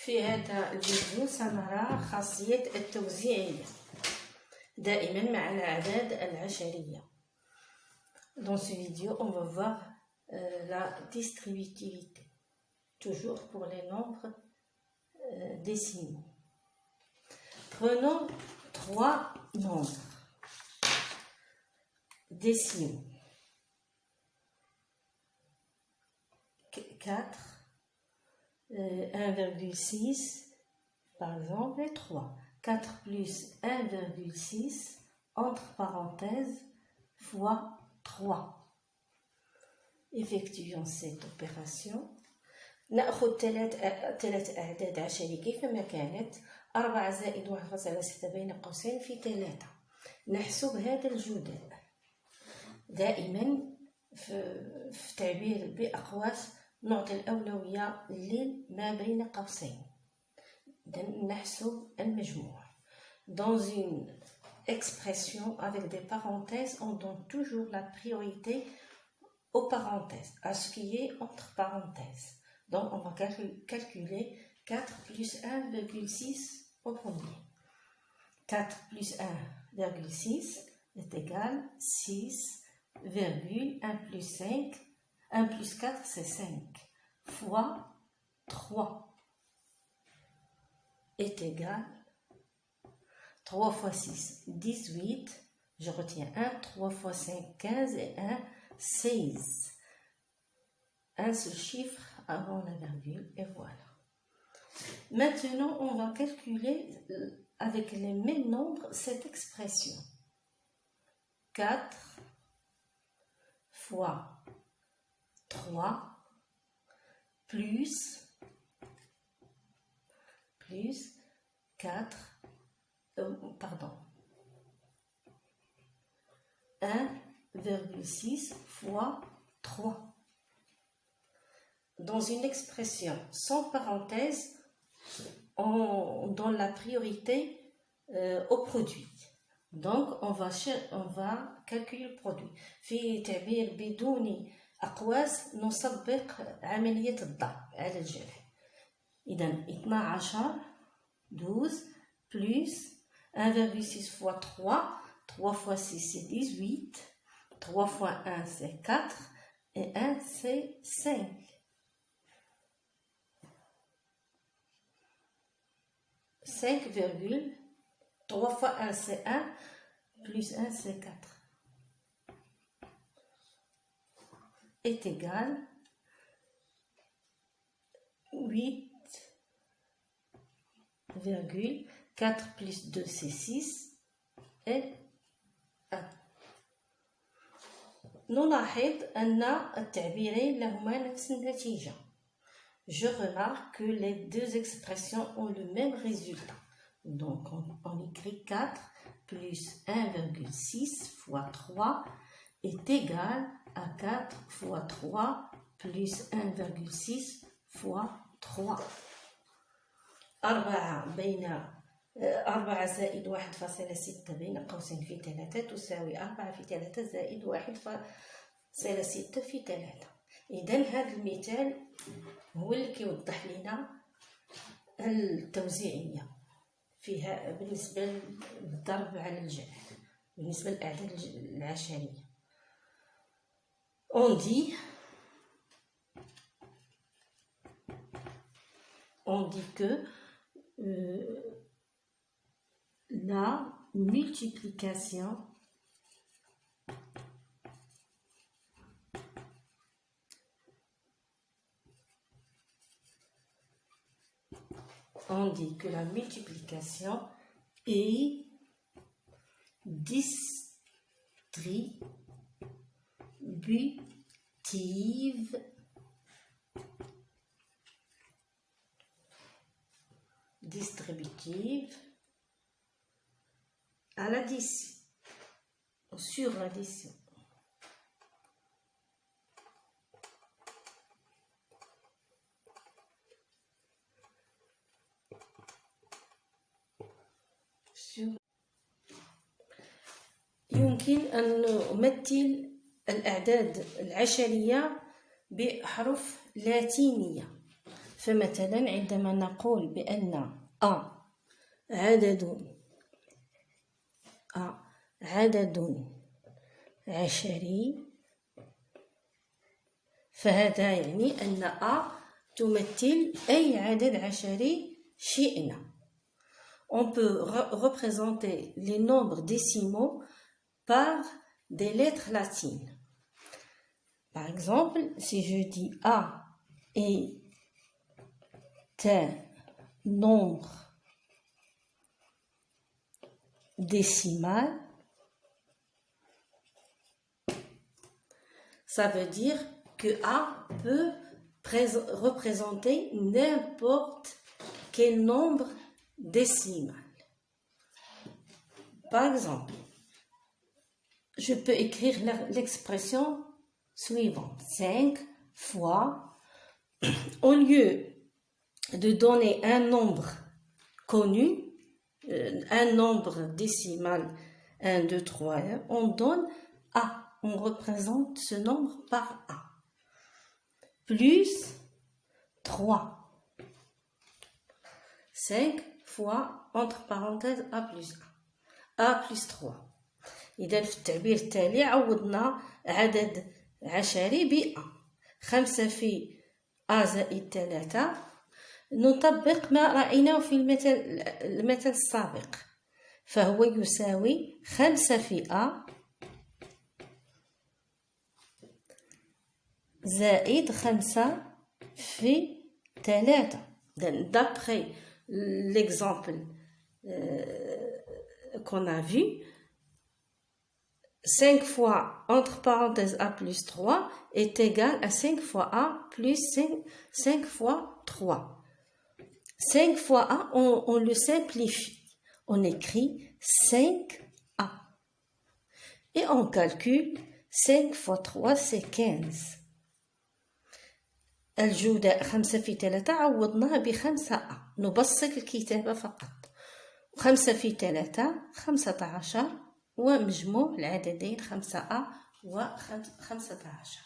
في هذا الفيديو سنرى خاصية التوزيعية دائما مع الأعداد العشرية. Dans ce vidéo, on va voir la distributivité, toujours pour les nombres décimaux. Prenons trois nombres décimaux. 4, 1,6 par exemple et 3. 4 plus 1,6 entre parenthèses fois 3. Effectuons cette opération. نأخذ ثلاث أعداد عشرية كيفما كانت. 4 زائد 1.6 بين قوسين في 3. نحسب هذا الجداء. دائما في تعبير بأقواس نعطي الأولوية لما بين قوسين. نحسب المجموع. Dans une expression avec des parenthèses, on donne toujours la priorité aux parenthèses, à ce qui est entre parenthèses. Donc, on va calculer 4 plus 1,6 au premier. 4 plus 1,6 est égal à 6, 1 plus 5, 1 plus 4 c'est 5, fois 3 est égal 3 fois 6, 18, je retiens 1, 3 fois 5, 15 et 1, 16. Un seul chiffre avant la virgule et voilà. Maintenant, on va calculer avec les mêmes nombres cette expression. 4 fois 3 plus 4, 1,6 fois 3. Dans une expression sans parenthèse, on donne la priorité au produit. Donc, on va calculer le produit. في تعبير بدون أقواس نسبق عملية الضرب على الجمع. إذا 12 plus 1,6 fois 3, 3 fois 6 c'est 18, 3 fois 1 c'est 4 et 1 c'est 5. 5, 3 fois 1 c'est 1, plus 1 c'est 4. Est égal 8,4 plus 2 c'est 6 et 1. نلاحظ أن التعبيرين لهما نفس النتيجة. Je remarque que les deux expressions ont le même résultat. Donc on écrit 4 plus 1,6 fois 3 est égal à 4 fois 3 plus 1,6 fois 3. 4 زائد 1.6 بين قوسين في 3 تساوي 4 في 3 زائد 1.6 في 3. إذن هذا المثال هو اللي كيوضح لنا التوزيعية فيها بالنسبة للضرب على الجمع بالنسبة للأعداد العشرية. On dit que la multiplication est distributive à l'addition, sur l'addition. يمكن أن نمثل الأعداد العشرية بحروف لاتينية. فمثلا عندما نقول بأن عدد عشري، فهذا يعني أن تمثل أي عدد عشري شئنا. On peut représenter les nombres décimaux par des lettres latines. Par exemple, si je dis A est un nombre décimal, ça veut dire que A peut représenter n'importe quel nombre décimal. Par exemple, je peux écrire l'expression suivante. 5 fois, au lieu de donner un nombre connu, un nombre décimal 1, 2, 3, on donne A. On représente ce nombre par A. Plus 3. 5 fois, entre parenthèses, A plus 1. A plus 3. إذا في التعبير التالي عوضنا عدد عشري ب A. 5 في A زائد 3. نطبق ما رأيناه في المثل السابق، فهو يساوي 5 في A زائد 5 في 3. D'après l'exemple qu'on a vu, 5 fois entre parenthèses A plus 3 est égal à 5 fois A plus 5 fois 3. 5 fois A, on le simplifie. On écrit 5A. Et on calcule 5 fois 3, c'est 15. الجودة 5 في 3 عوضناها ب5A. نبسط الكتابة فقط. 5 في 3 15 ومجموع العددين 5A و 15.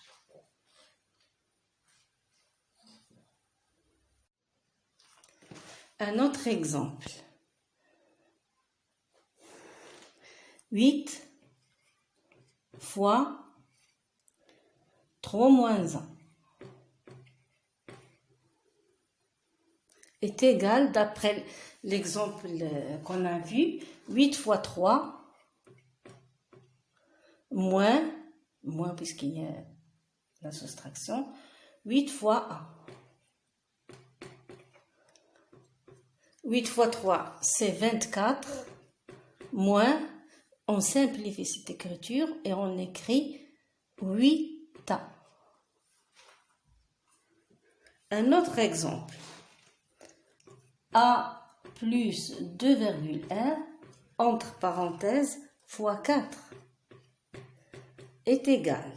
Un autre exemple. 8 fois 3 moins 1 est égal, d'après l'exemple qu'on a vu, 8 fois 3 moins puisqu'il y a la soustraction, 8 fois 1. 8 fois 3, c'est 24, moins, on simplifie cette écriture et on écrit 8A. Un autre exemple. A plus 2,1 entre parenthèses fois 4 est égal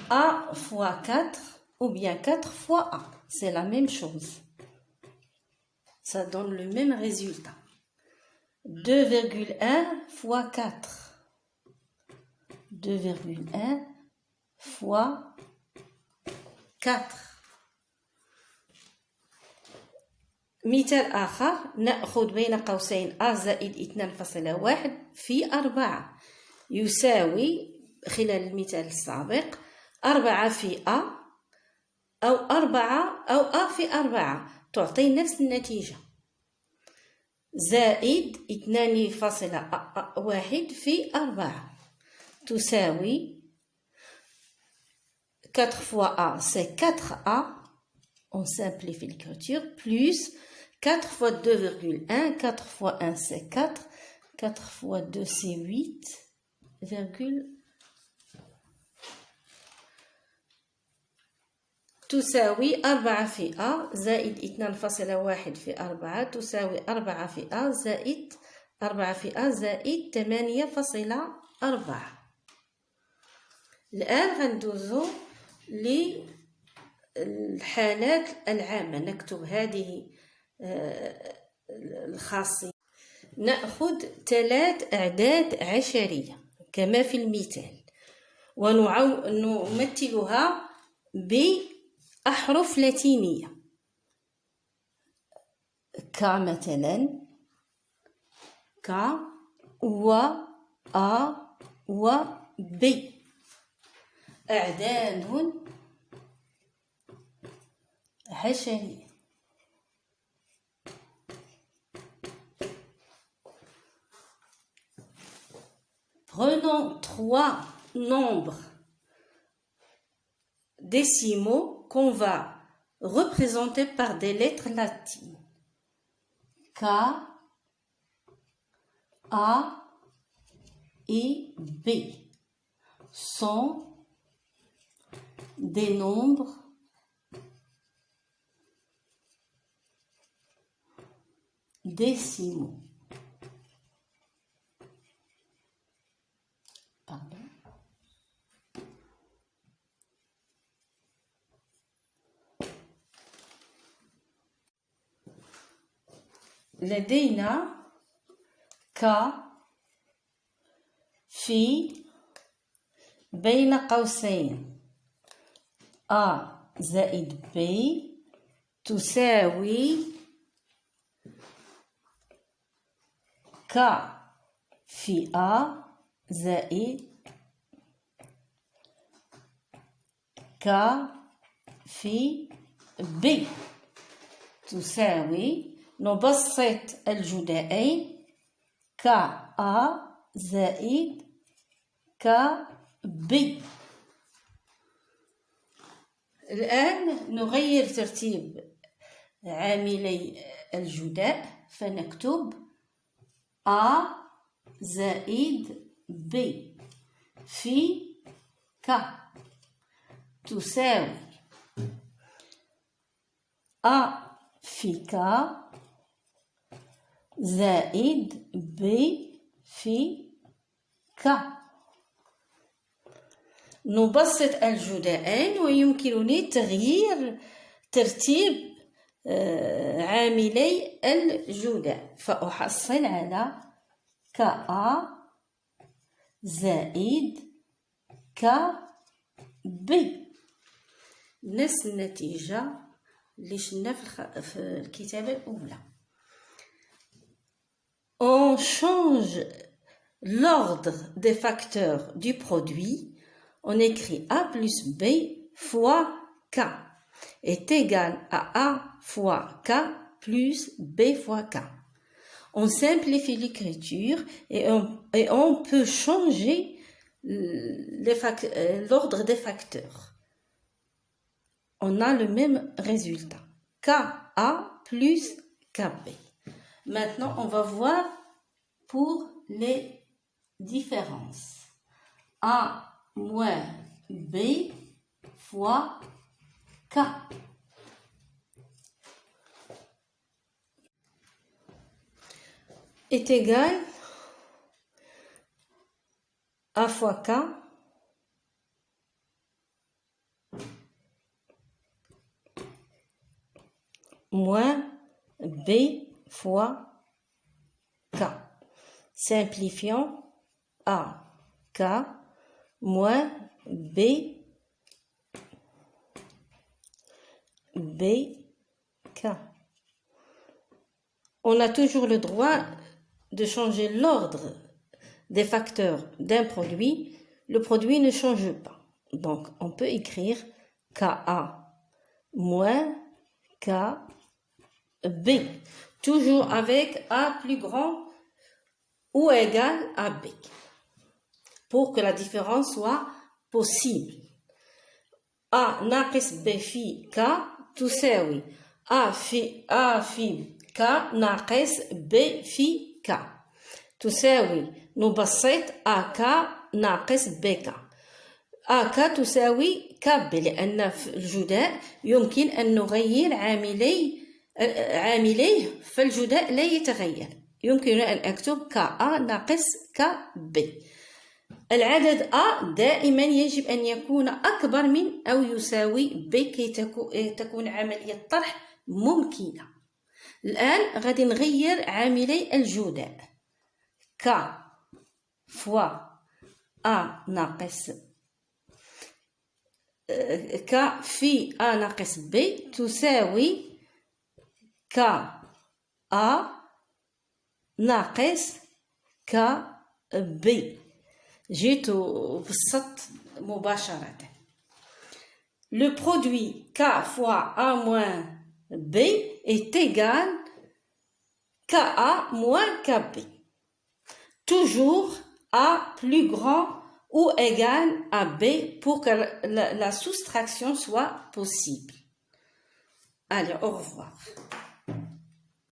A fois 4 ou bien 4 fois A. C'est la même chose. Ça donne le même résultat. 2,1 fois 4. 2,1 fois 4. مثال آخر، نأخذ بين قوسين A زائد 2.1 في 4 يساوي خلال المثال السابق 4 في A أو 4 أو A في 4 تعطي نفس النتيجة، زائد 2.1 في 4 تساوي 4 fois A c'est 4A, on simplifie l'écriture, plus 4 fois 2,1, 4 fois 1 c'est 4, 4 fois 2 c'est 8, تساوي 4 في A زائد 2.1 في 4 تساوي 4 في A زائد 4 في A زائد 8.4. الآن غندوزو للحالات العامة. نكتب هذه الخاصية. نأخذ 3 أعداد عشرية كما في المثال ونمثلها أحرف لاتينية ك مثلا ك و أ و ب. أعداد حشرية. Prenons 3 nombres décimaux qu'on va représenter par des lettres latines. K, A et B sont des nombres décimaux. Pardon. لدينا ك في بين قوسين A زائد B تساوي ك في A زائد ك في B تساوي نبسط الجدائين ك A زائد ك B. الآن نغير ترتيب عاملي الجداء فنكتب A زائد B في ك تساوي A في ك زائد B في ك. نبسط الجدائين ويمكنني تغيير ترتيب عاملي الجداء فأحصل على كA زائد كB. نفس النتيجة اللي شفنا في الكتابة الأولى. On change l'ordre des facteurs du produit. On écrit A plus B fois K est égal à A fois K plus B fois K. On simplifie l'écriture et on peut changer l'ordre des facteurs. On a le même résultat. KA plus KB. Maintenant, on va voir pour les différences. A moins B fois K. Est égal A fois K moins B fois K. Simplifions A, K moins B, K. On a toujours le droit de changer l'ordre des facteurs d'un produit. Le produit ne change pas. Donc, on peut écrire KA moins KB. Toujours avec A plus grand ou égal à B. Pour que la différence soit possible. A ناقص B في K تساوي A في K ناقص B في K تساوي نبسط AK ناقص BK. AK تساوي KB لأن في الجداء يمكن أن نغير عامليه فالجداء لا يتغير. يمكن أن أكتب KA ناقص KB. العدد A دائما يجب أن يكون أكبر من أو يساوي B كي تكون عملية الطرح ممكنة. الآن غادي نغير عاملي الجداء K فوا A ناقص K في A ناقص B تساوي K A ناقص K B. جيت وبسطت مباشرة. Le produit K fois A moins B est égal KA moins KB. Toujours A plus grand ou égal à B pour que la soustraction soit possible. Allez, au revoir.